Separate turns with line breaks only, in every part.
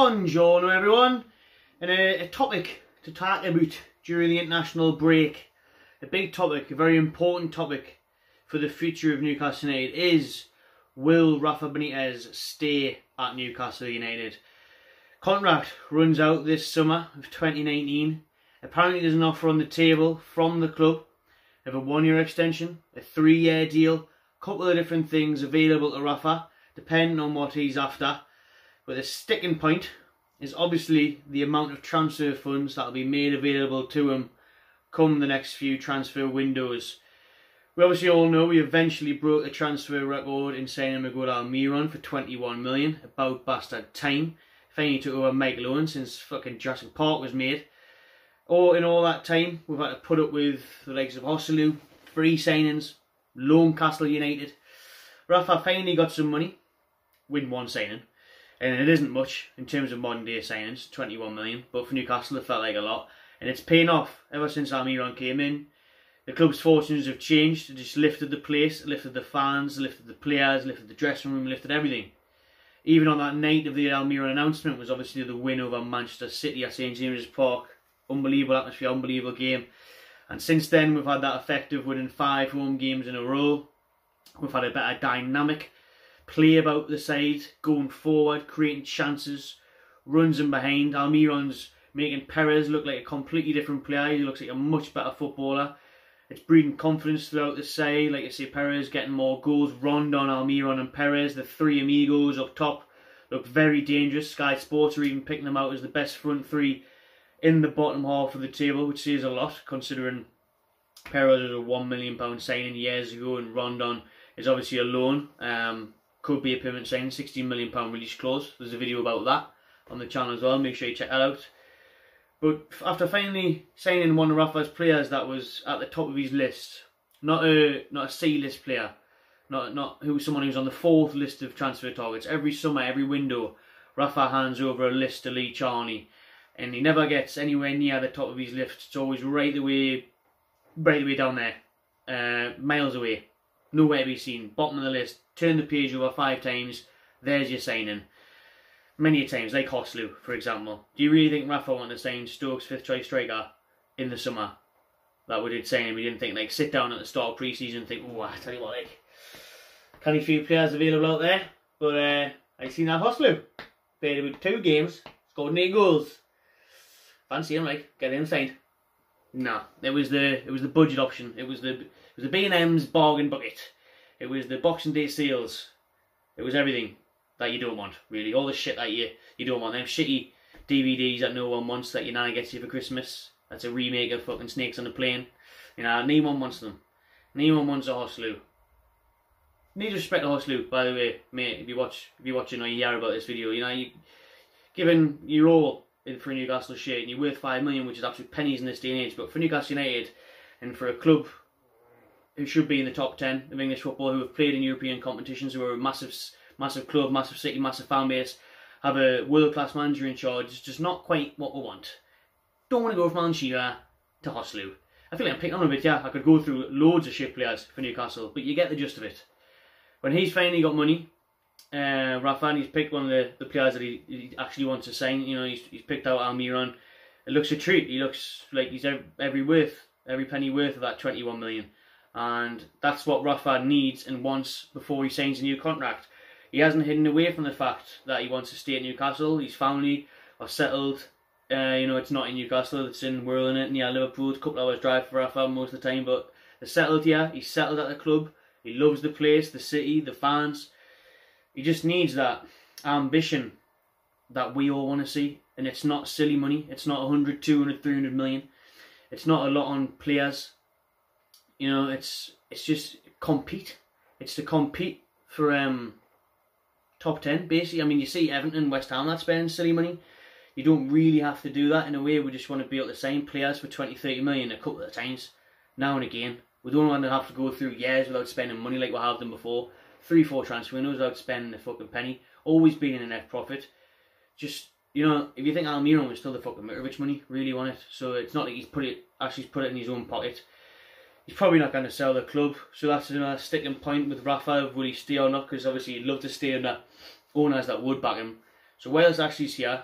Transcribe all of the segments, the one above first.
Buongiorno everyone, and a topic to talk about during the international break. A big topic, a very important topic for the future of Newcastle United is, will Rafa Benitez stay at Newcastle United? Contract runs out this summer of 2019. Apparently there's an offer on the table from the club of a 1-year extension, a 3-year deal, a couple of different things available to Rafa depending on what he's after. But the sticking point is obviously the amount of transfer funds that will be made available to him come the next few transfer windows. We obviously all know we eventually broke the transfer record in signing Miguel Almiron for 21 million, about bastard time. Finally took over Mike Lowen since fucking Jurassic Park was made. In all that time, we've had to put up with the likes of Osselu, free signings, Newcastle United. Rafa finally got some money, with one signing. And it isn't much in terms of modern day signings, 21 million, but for Newcastle it felt like a lot. And it's paying off ever since Almiron came in. The club's fortunes have changed. It just lifted the place, lifted the fans, lifted the players, lifted the dressing room, lifted everything. Even on that night of the Almiron announcement was obviously the win over Manchester City at St James's Park. Unbelievable atmosphere, unbelievable game. And since then we've had that effect of winning 5 home games in a row. We've had a better dynamic play about the side, going forward, creating chances, runs in behind. Almiron's making Perez look like a completely different player. He looks like a much better footballer. It's breeding confidence throughout the side. Like I say, Perez getting more goals. Rondon, Almiron and Perez, the three amigos up top, look very dangerous. Sky Sports are even picking them out as the best front three in the bottom half of the table, which says a lot considering Perez was a £1 million signing years ago and Rondon is obviously a loan. Could be a permanent signing, £16 million release clause. There's a video about that on the channel as well, make sure you check that out. But after finally signing one of Rafa's players that was at the top of his list, not a C-list player, not who was someone who's on the 4th list of transfer targets. Every summer, every window, Rafa hands over a list to Lee Charney, and he never gets anywhere near the top of his list. It's always right the way down there, miles away, nowhere to be seen, bottom of the list. Turn the page over 5 times, there's your signing. Many a times, like Osselu, for example. Do you really think Rafa wanted to sign Stoke's 5th choice striker in the summer? That we did sign. We didn't think, like, sit down at the start of pre-season and think, oh, I tell you what, like, canny few players available out there. But I seen that Osselu. Played about 2 games, scored 8 goals. Fancy him, like, get him signed. No, it was the budget option. It was the B&M's bargain bucket. It was the Boxing Day sales. It was everything that you don't want, really. All the shit that you don't want. Them shitty DVDs that no one wants that your nana gets you for Christmas. That's a remake of fucking Snakes on a Plane. You know, no one wants them. No one wants a Osselu. Need respect to Osselu, by the way, mate. If you're watching or you hear about this video, you know, you given your all for a Newcastle shirt and you're worth 5 million, which is absolute pennies in this day and age. But for Newcastle United and for a club who should be in the top 10 of English football, who have played in European competitions, who are a massive club, massive city, massive fan base, have a world-class manager in charge, it's just not quite what we want. Don't want to go from Alan Shearer to Osselu. I feel like I'm picking on a bit, yeah. I could go through loads of shit players for Newcastle, but you get the gist of it. When he's finally got money, Rafa, and he's picked one of the players that he actually wants to sign. You know, he's picked out Almiron. It looks a treat. He looks like he's every penny worth of that 21 million. And that's what Rafa needs and wants before he signs a new contract. He hasn't hidden away from the fact that he wants to stay at Newcastle. His family are settled. You know, it's not in Newcastle, it's in Whirling it near Liverpool. It's a couple hours drive for Rafa most of the time, but they're settled here. He's settled at the club. He loves the place, the city, the fans. He just needs that ambition that we all want to see. And it's not silly money. It's not 100, 200, 300 million. It's not a lot on players. You know, it's just compete. It's to compete for top 10, basically. I mean, you see Everton, West Ham that spend silly money. You don't really have to do that. In a way, we just want to be able to sign players for 20, 30 million a couple of times, now and again. We don't want to have to go through years without spending money like we have done before. 3, 4 transfer windows without spending a fucking penny. Always being in a net profit. Just, you know, if you think Almiron was still the fucking Mitrovic money, really want it. So it's not like he's put it in his own pocket. He's probably not going to sell the club, so that's another sticking point with Rafa. Will he stay or not? Because obviously he'd love to stay under owners that would back him. So whilst Ashley's here,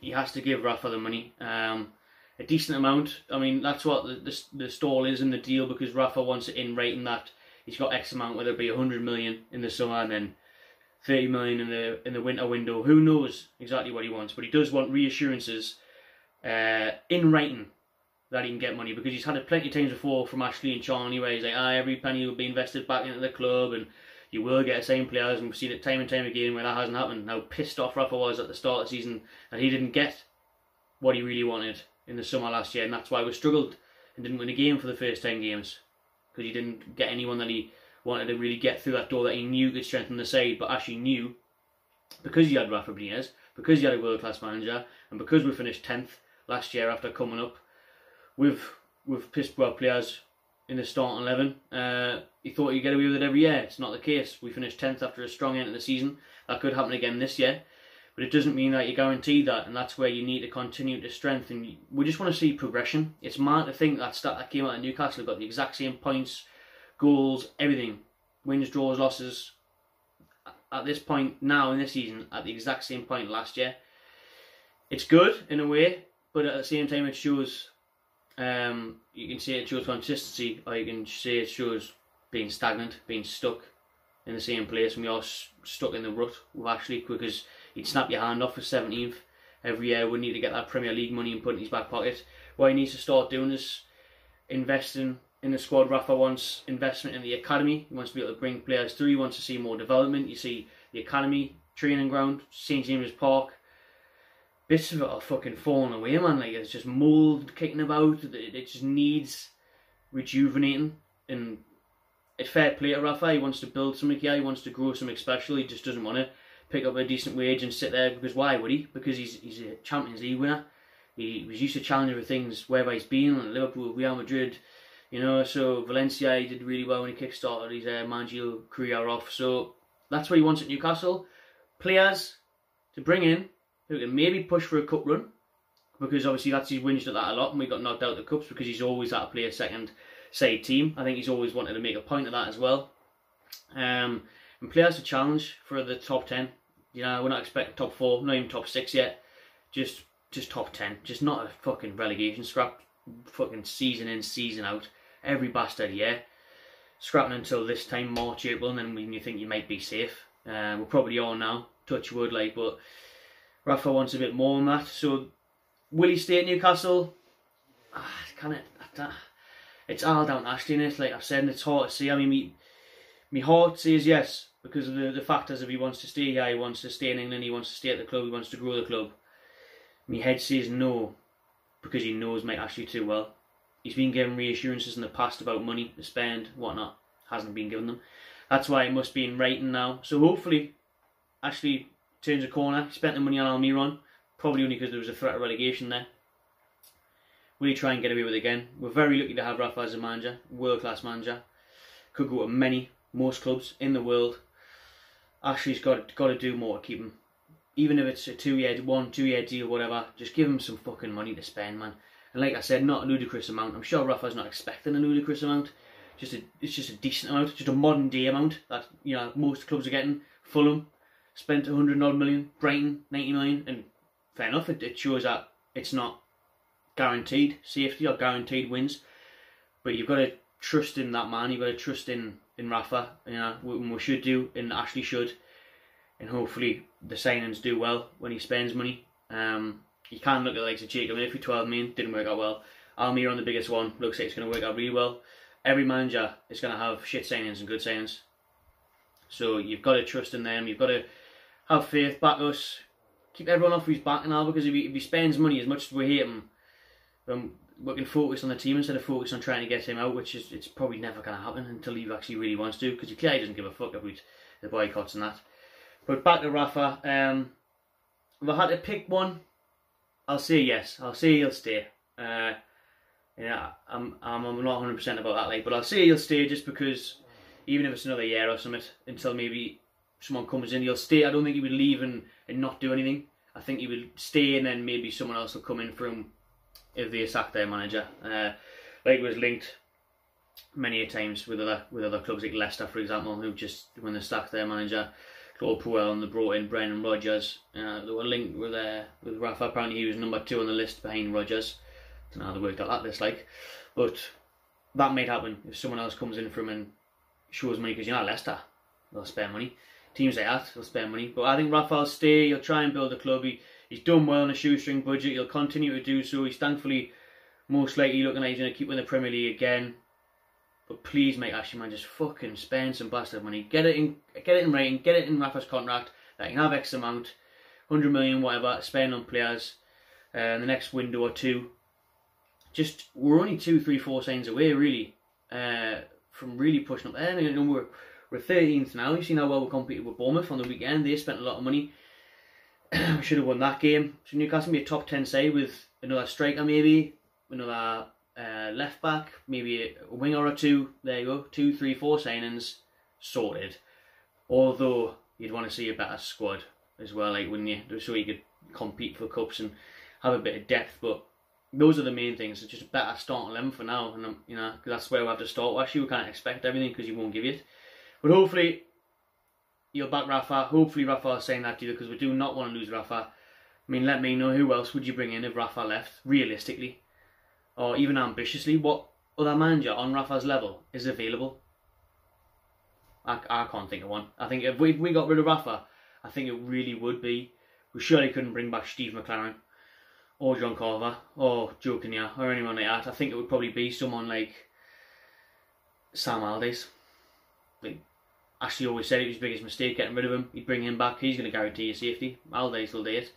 he has to give Rafa the money. A decent amount. I mean, that's what the stall is in the deal, because Rafa wants it in writing that he's got X amount, whether it be 100 million in the summer and then 30 million in the winter window. Who knows exactly what he wants, but he does want reassurances in writing that he can get money, because he's had it plenty of times before from Ashley and Charlie where he's like, every penny will be invested back into the club and you will get the same players, and we've seen it time and time again where that hasn't happened. How pissed off Rafa was at the start of the season that he didn't get what he really wanted in the summer last year, and that's why we struggled and didn't win a game for the first 10 games, because he didn't get anyone that he wanted to really get through that door that he knew could strengthen the side, but actually knew, because he had Rafa Benitez, because he had a world-class manager, and because we finished 10th last year after coming up with pissed poor players in the starting 11, he thought he'd get away with it every year. It's not the case. We finished 10th after a strong end of the season. That could happen again this year, but it doesn't mean that you're guaranteed that, and that's where you need to continue to strengthen. We just want to see progression. It's mad to think that stat that came out of Newcastle got the exact same points, goals, everything, wins, draws, losses, at this point now in this season, at the exact same point last year. It's good in a way, but at the same time it shows, you can say it shows consistency, or you can say it shows being stagnant, being stuck in the same place, and we are stuck in the rut with Ashley, because he'd snap your hand off for 17th every year. We need to get that Premier League money and put it in his back pocket. What he needs to start doing is investing in the squad. Rafa wants investment in the academy. He wants to be able to bring players through. He wants to see more development. You see the academy, training ground, St James's Park, bits of it are fucking falling away, man. Like, it's just mould kicking about. It just needs rejuvenating, and it's fair play to Rafa. He wants to build something here. He wants to grow something special. He just doesn't want to pick up a decent wage and sit there, because why would he? Because he's a Champions League winner. He was used to challenging for things wherever he's been, Liverpool, Real Madrid, you know. So Valencia, he did really well when he kick-started his managerial career off. So that's what he wants at Newcastle. Players to bring in who can maybe push for a cup run, because obviously he's whinged at that a lot, and we got knocked out of the cups because he's always had to play a second side team. I think he's always wanted to make a point of that as well. And players to challenge for the top 10. You know, we're not expecting top 4, not even top 6 yet. Just top 10. Just not a fucking relegation scrap. Fucking season in, season out. Every bastard year. Scrapping until this time, March, April, and then when you think you might be safe. We probably are now, touch wood, like, but Rafa wants a bit more than that. So, will he stay at Newcastle? It's all down to Ashley, innit? Like I've said, and it's hard to see. I mean, my heart says yes, because of the factors. If he wants to stay here, he wants to stay in England, he wants to stay at the club, he wants to grow the club. My head says no, because he knows Mike Ashley too well. He's been given reassurances in the past about money to spend, whatnot. Hasn't been given them. That's why it must be in writing now. So hopefully, Ashley turns a corner. He spent the money on Almiron, probably only because there was a threat of relegation there. Will he try and get away with it again? We're very lucky to have Rafa as a manager, world-class manager. Could go to most clubs in the world. Ashley's got to do more to keep him. Even if it's a 2-year deal, whatever, just give him some fucking money to spend, man. And like I said, not a ludicrous amount. I'm sure Rafa's not expecting a ludicrous amount. It's just a decent amount, just a modern day amount that, you know, most clubs are getting. Fulham spent 100 odd million, Brighton 90 million, and fair enough. It shows that it's not guaranteed safety or guaranteed wins, but you've got to trust in that man. You've got to trust in Rafa. You know, we should do, and Ashley should, and hopefully the signings do well when he spends money. You can't look at the likes of Jacob Murphy, 12 million, didn't work out well. Almiron, the biggest one, looks like it's going to work out really well. Every manager is going to have shit signings and good signings, so you've got to trust in them. You've got to have faith, back us, keep everyone off his back now, because if he spends money, as much as we hate him, we can focus on the team instead of focus on trying to get him out, which is it's probably never going to happen until he actually really wants to, because he clearly doesn't give a fuck about the boycotts and that. But back to Rafa, if I had to pick one, I'll say yes. I'll say he'll stay. Yeah, I'm not 100% about that, like, but I'll say he'll stay just because, even if it's another year or something, until maybe someone comes in, he'll stay. I don't think he would leave and not do anything. I think he would stay, and then maybe someone else will come in for him if they sack their manager. Like it was linked many a times with other clubs like Leicester, for example, who just, when they sacked their manager, Claude Puel, and they brought in Brendan Rodgers. They were linked with Rafa. Apparently he was number 2 on the list behind Rodgers. I don't know how they worked out that list like, but that might happen if someone else comes in for him and shows money, because you're not Leicester. They'll spend money. Teams like that, they'll spend money. But I think Rafa will stay. He'll try and build a club. He's done well on a shoestring budget. He'll continue to do so. He's thankfully most likely looking like he's going to keep winning the Premier League again. But please, mate, Ashley, man, just fucking spend some bastard money. Get it in writing. Get it in Rafa's contract that he can have X amount, 100 million, whatever, spend on players in the next window or two. Just, we're only 2, 3, 4 signs away, really, from really pushing up there. You know, we're 13th now. You've seen how well we competed with Bournemouth on the weekend. They spent a lot of money. We should have won that game. So Newcastle will be a top 10 side with another striker, maybe another left back, maybe a winger or two. There you go, 2, 3, 4 signings sorted. Although you'd want to see a better squad as well, like, wouldn't you? So you could compete for cups and have a bit of depth. But those are the main things. It's just a better starting 11 for now, and you know, cause that's where we have to start. Well, actually, we can't expect everything because he won't give you it. But hopefully you'll back Rafa. Hopefully Rafa is saying that to you, because we do not want to lose Rafa. I mean, let me know, who else would you bring in if Rafa left, realistically? Or even ambitiously, what other manager on Rafa's level is available? I can't think of one. I think if we got rid of Rafa, I think it really would be, we surely couldn't bring back Steve McLaren, or John Carver, or Joe Kinnear, or anyone like that. I think it would probably be someone like Sam Allardyce. Like, Ashley always said it was his biggest mistake getting rid of him. He'd bring him back. He's going to guarantee your safety. Allardyce will do it.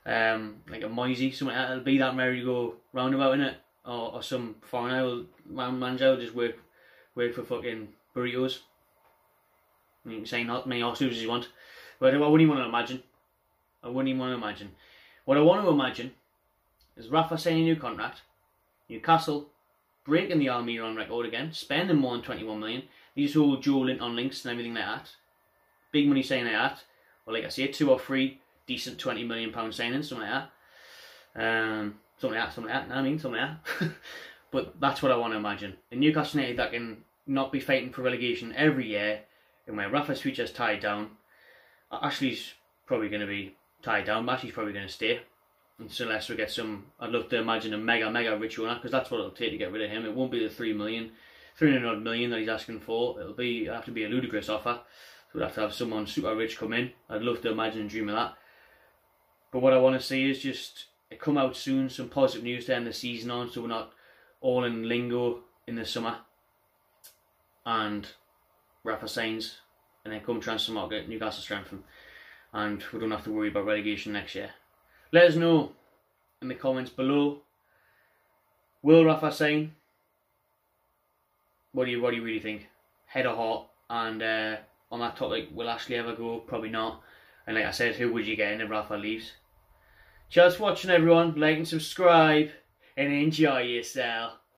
Like a Moisey, something like that. It'll be that merry-go roundabout, innit? Or some foreign manager will just work for fucking burritos. I mean, you can say not many horse as you want, but I wouldn't even want to imagine. What I want to imagine is Rafa signing a new contract, Newcastle breaking the Almiron record again, spending more than 21 million. These whole Joe Linton links and everything like that. Big money signing like that. Or like I say, 2 or 3 decent £20 million signings, something like that. Something like that, I mean, something like that. But that's what I want to imagine. A Newcastle United that can not be fighting for relegation every year, and where Rafa's future's tied down. Ashley's probably going to be tied down, but Ashley's probably going to stay. Unless we get some, I'd love to imagine a mega rich owner, because that's what it'll take to get rid of him. It won't be the 300 million that he's asking for. It'll have to be a ludicrous offer. So we'd have to have someone super rich come in. I'd love to imagine and dream of that. But what I want to see is just it come out soon, some positive news to end the season on, so we're not all in lingo in the summer. And Rafa signs, and then come transfer market, Newcastle strengthen, and we don't have to worry about relegation next year. Let us know in the comments below. Will Rafa sign? What do you really think? Head or heart? And on that topic, will Ashley ever go? Probably not. And like I said, who would you get in if Rafa leaves? Cheers for watching, everyone. Like and subscribe, and enjoy yourself.